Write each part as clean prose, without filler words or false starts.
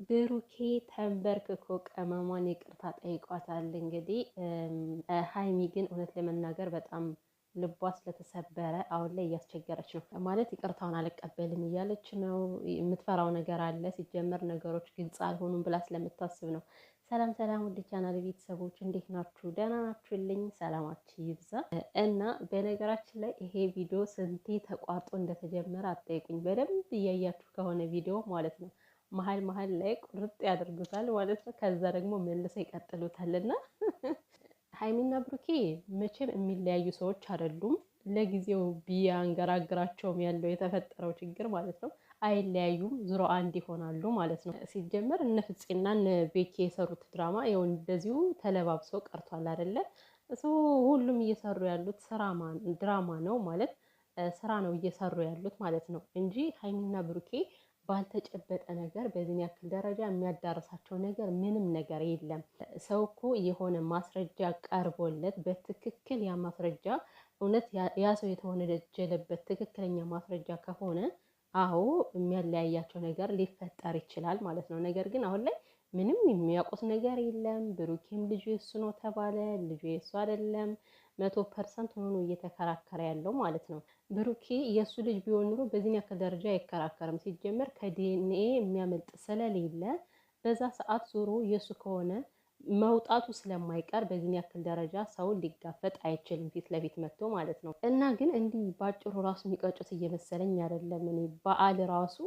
ብሩኬ ተንበርክኮ ቅመሟን ይቅርታ ጠይቋታል። እንግዲህ ሀይሚ ግን እውነት ለመናገር በጣም ልቧ ስለተሰበረ አሁን ላይ እያስቸገረች ነው። ማለት ይቅርታውን አልቀበልም እያለች ነው። የምትፈራው ነገር አለ። ሲጀመር ነገሮች ግልጽ አልሆኑም ብላ ስለምታስብ ነው። ሰላም ሰላም፣ ውድ ቻናል ቤተሰቦች እንዴት ናችሁ? ደህና ናችሁልኝ? ሰላማችሁ ይብዛ። እና በነገራችን ላይ ይሄ ቪዲዮ ስንቴ ተቋርጦ እንደተጀመረ አጠይቁኝ። በደንብ እያያችሁ ከሆነ ቪዲዮ ማለት ነው መሀል መሀል ላይ ቁርጥ ያደርጉታል ማለት ነው። ከዛ ደግሞ መልሰው ይቀጥሉታልና ሀይሚና ብሩኬ መቼም የሚለያዩ ሰዎች አይደሉም። ለጊዜው ቢያንገራግራቸውም ያለው የተፈጠረው ችግር ማለት ነው አይለያዩም፣ ዙሮ አንድ ይሆናሉ ማለት ነው። ሲጀመር እነ ፍፄና እነ ቤኪ የሰሩት ድራማ ይኸው እንደዚሁ ተለባብሰው ቀርቷል አይደለ? ሁሉም እየሰሩ ያሉት ድራማ ነው ማለት ስራ ነው እየሰሩ ያሉት ማለት ነው እንጂ ሀይሚና ብሩኬ ባልተጨበጠ ነገር በዚህ ያክል ደረጃ የሚያዳርሳቸው ነገር ምንም ነገር የለም። ሰው እኮ የሆነ ማስረጃ ቀርቦለት በትክክል ያ ማስረጃ እውነት ያ ሰው የተወነጀለበት ትክክለኛ ማስረጃ ከሆነ አዎ የሚያለያያቸው ነገር ሊፈጠር ይችላል ማለት ነው። ነገር ግን አሁን ላይ ምንም የሚያውቁት ነገር የለም። ብሩኬም ልጁ የሱ ነው ተባለ፣ ልጁ የሱ አይደለም 100% ሆኖ እየተከራከረ ያለው ማለት ነው። ብሩኬ የእሱ ልጅ ቢሆን ኑሮ በዚህን ያክል ደረጃ አይከራከርም። ሲጀመር ከዲኤንኤ የሚያመልጥ ስለሌለ በዛ ሰዓት ዞሮ የእሱ ከሆነ መውጣቱ ስለማይቀር በዚህን ያክል ደረጃ ሰውን ሊጋፈጥ አይችልም፣ ፊት ለፊት መጥቶ ማለት ነው። እና ግን እንዲህ ባጭሩ ራሱ የሚቀጩት እየመሰለኝ አይደለም። እኔ በዓል ራሱ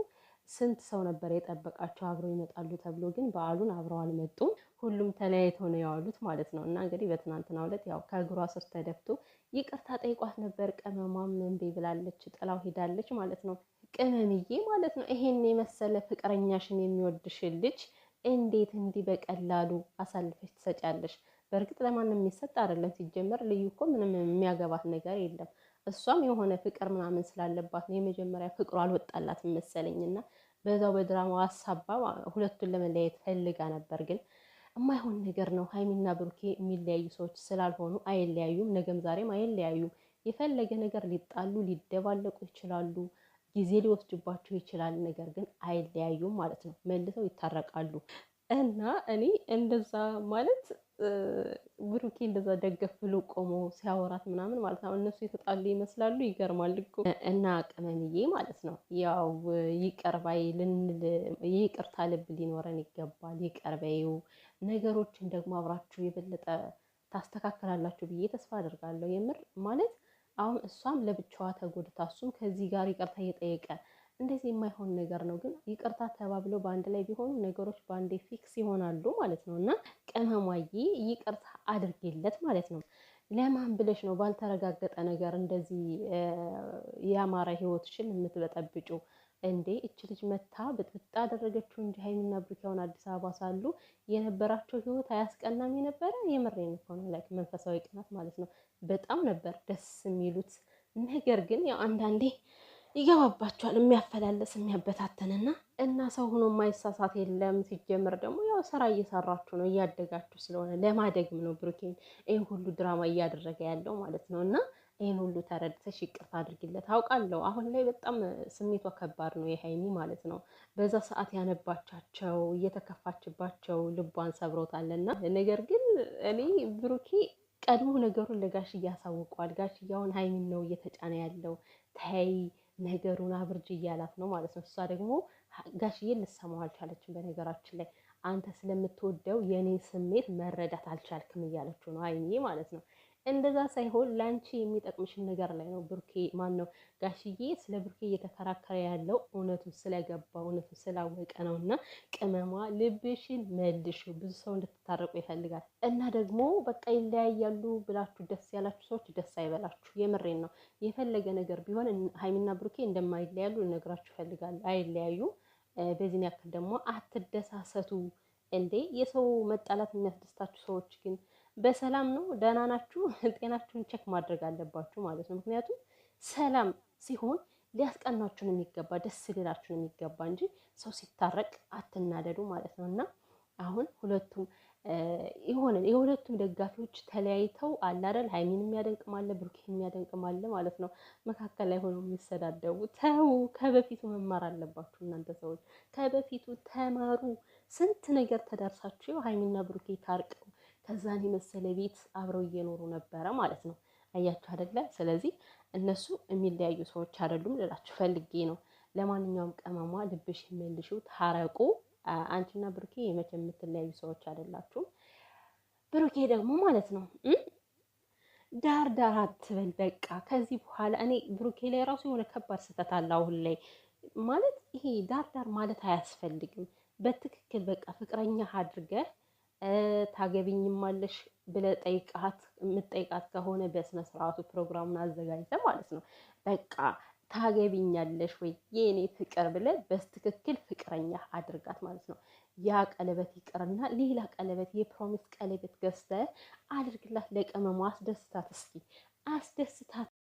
ስንት ሰው ነበር የጠበቃቸው አብረው ይመጣሉ ተብሎ፣ ግን በዓሉን አብረው አልመጡም። ሁሉም ተለያይተው ነው የዋሉት ማለት ነው። እና እንግዲህ በትናንትናው ዕለት ያው ከእግሯ ስር ተደፍቶ ይቅርታ ጠይቋት ነበር። ቅመሟም እምቢ ብላለች፣ ጥላው ሄዳለች ማለት ነው። ቅመምዬ ማለት ነው። ይሄን የመሰለ ፍቅረኛሽን የሚወድሽን ልጅ እንዴት እንዲህ በቀላሉ አሳልፈሽ ትሰጫለሽ? በእርግጥ ለማንም የሚሰጥ አይደለም። ሲጀመር ልዩ እኮ ምንም የሚያገባት ነገር የለም። እሷም የሆነ ፍቅር ምናምን ስላለባት ነው የመጀመሪያ ፍቅሩ አልወጣላትም መሰለኝና በዛው በድራማው አሳባ ሁለቱን ለመለያየት ፈልጋ ነበር። ግን የማይሆን ነገር ነው። ሀይሚና ብሩኬ የሚለያዩ ሰዎች ስላልሆኑ አይለያዩም። ነገም ዛሬም አይለያዩም። የፈለገ ነገር ሊጣሉ ሊደባለቁ ይችላሉ። ጊዜ ሊወስድባቸው ይችላል። ነገር ግን አይለያዩም ማለት ነው። መልሰው ይታረቃሉ። እና እኔ እንደዛ ማለት ብሩኬ እንደዛ ደገፍ ብሎ ቆሞ ሲያወራት ምናምን ማለት ነው እነሱ የተጣሉ ይመስላሉ። ይገርማል እኮ። እና ቅመምዬ ማለት ነው ያው ይቅር ባይ ልንል ይቅርታ ልብ ሊኖረን ይገባል። ይቅር በይው። ነገሮችን ደግሞ አብራችሁ የበለጠ ታስተካክላላችሁ ብዬ ተስፋ አደርጋለሁ። የምር ማለት አሁን እሷም ለብቻዋ ተጎድታ እሱም ከዚህ ጋር ይቅርታ እየጠየቀ እንደዚህ የማይሆን ነገር ነው። ግን ይቅርታ ተባብለው በአንድ ላይ ቢሆኑ ነገሮች በአንዴ ፊክስ ይሆናሉ ማለት ነው። እና ቅመሟዬ ይቅርታ አድርጌለት ማለት ነው። ለማን ብለሽ ነው ባልተረጋገጠ ነገር እንደዚህ ያማረ ህይወትሽን የምትበጠብጩ እንዴ? እች ልጅ መታ ብጥብጣ አደረገችው እንጂ ሀይሚና ብሩኬውን አዲስ አበባ ሳሉ የነበራቸው ህይወት አያስቀናም የነበረ። የምሬን እኮ ነው። ላይክ መንፈሳዊ ቅናት ማለት ነው። በጣም ነበር ደስ የሚሉት። ነገር ግን ያው አንዳንዴ ይገባባቸዋል የሚያፈላለስ የሚያበታተንና እና ሰው ሆኖ የማይሳሳት የለም። ሲጀምር ደግሞ ያው ስራ እየሰራችሁ ነው፣ እያደጋችሁ ስለሆነ ለማደግም ነው ብሩኬን ይህን ሁሉ ድራማ እያደረገ ያለው ማለት ነው። እና ይህን ሁሉ ተረድተሽ ይቅርታ አድርጊለት። አውቃለሁ አሁን ላይ በጣም ስሜቷ ከባድ ነው የሀይሚ ማለት ነው። በዛ ሰዓት ያነባቻቸው እየተከፋችባቸው ልቧን ሰብሮታልና ነገር ግን እኔ ብሩኬ ቀድሞ ነገሩን ለጋሽ እያሳውቀዋል። ጋሽ እያሁን ሀይሚን ነው እየተጫነ ያለው ተይ ነገሩን አብርጅ እያላት ነው ማለት ነው። እሷ ደግሞ ጋሽዬን ልሰማው አልቻለችም። በነገራችን ላይ አንተ ስለምትወደው የኔን ስሜት መረዳት አልቻልክም እያለችው ነው ሀይሚ ማለት ነው። እንደዛ ሳይሆን ለአንቺ የሚጠቅምሽን ነገር ላይ ነው ብሩኬ ማን ነው ጋሽዬ ስለ ብሩኬ እየተከራከረ ያለው እውነቱ ስለገባ እውነቱ ስላወቀ ነው። እና ቅመሟ ልብሽን መልሹ። ብዙ ሰው እንድትታረቁ ይፈልጋል። እና ደግሞ በቃ ይለያያሉ ብላችሁ ደስ ያላችሁ ሰዎች ደስ አይበላችሁ። የምሬን ነው። የፈለገ ነገር ቢሆን ሀይሚና ብሩኬ እንደማይለያሉ ልነግራችሁ ይፈልጋል። አይለያዩ። በዚህን ያክል ደግሞ አትደሳሰቱ እንዴ! የሰው መጣላት የሚያስደስታችሁ ሰዎች ግን በሰላም ነው? ደህና ናችሁ? ጤናችሁን ቸክ ማድረግ አለባችሁ ማለት ነው። ምክንያቱም ሰላም ሲሆን ሊያስቀናችሁ ነው የሚገባ፣ ደስ ሊላችሁ ነው የሚገባ እንጂ ሰው ሲታረቅ አትናደዱ ማለት ነው። እና አሁን ሁለቱም የሆነ የሁለቱም ደጋፊዎች ተለያይተው አለ አይደል፣ ሀይሚን የሚያደንቅም አለ ብሩኬን የሚያደንቅም አለ ማለት ነው። መካከል ላይ ሆነው የሚሰዳደቡ ተው። ከበፊቱ መማር አለባችሁ እናንተ ሰዎች፣ ከበፊቱ ተማሩ። ስንት ነገር ተዳርሳችሁ ሀይሚና ብሩኬ ታርቀው ከዛን የመሰለ ቤት አብረው እየኖሩ ነበረ ማለት ነው። አያችሁ አይደለ? ስለዚህ እነሱ የሚለያዩ ሰዎች አይደሉም ልላችሁ ፈልጌ ነው። ለማንኛውም ቅመሟ ልብሽ መልሽው፣ ታረቁ። አንቺና ብሩኬ የመቼ የምትለያዩ ሰዎች አይደላችሁም። ብሩኬ ደግሞ ማለት ነው ዳር ዳር አትበል በቃ። ከዚህ በኋላ እኔ ብሩኬ ላይ ራሱ የሆነ ከባድ ስህተት አለ አሁን ላይ ማለት ይሄ ዳር ዳር ማለት አያስፈልግም። በትክክል በቃ ፍቅረኛ አድርገህ ታገቢኝማለሽ ብለህ ጠይቃት፣ የምትጠይቃት ከሆነ በስነ ስርዓቱ ፕሮግራሙን አዘጋጅተህ ማለት ነው በቃ ታገቢኛለሽ ወይ የኔ ፍቅር ብለህ በትክክል ፍቅረኛ አድርጋት ማለት ነው። ያ ቀለበት ይቅርና ሌላ ቀለበት የፕሮሚስ ቀለበት ገዝተህ አድርግላት። ለቀመሙ አስደስታት፣ እስኪ አስደስታት።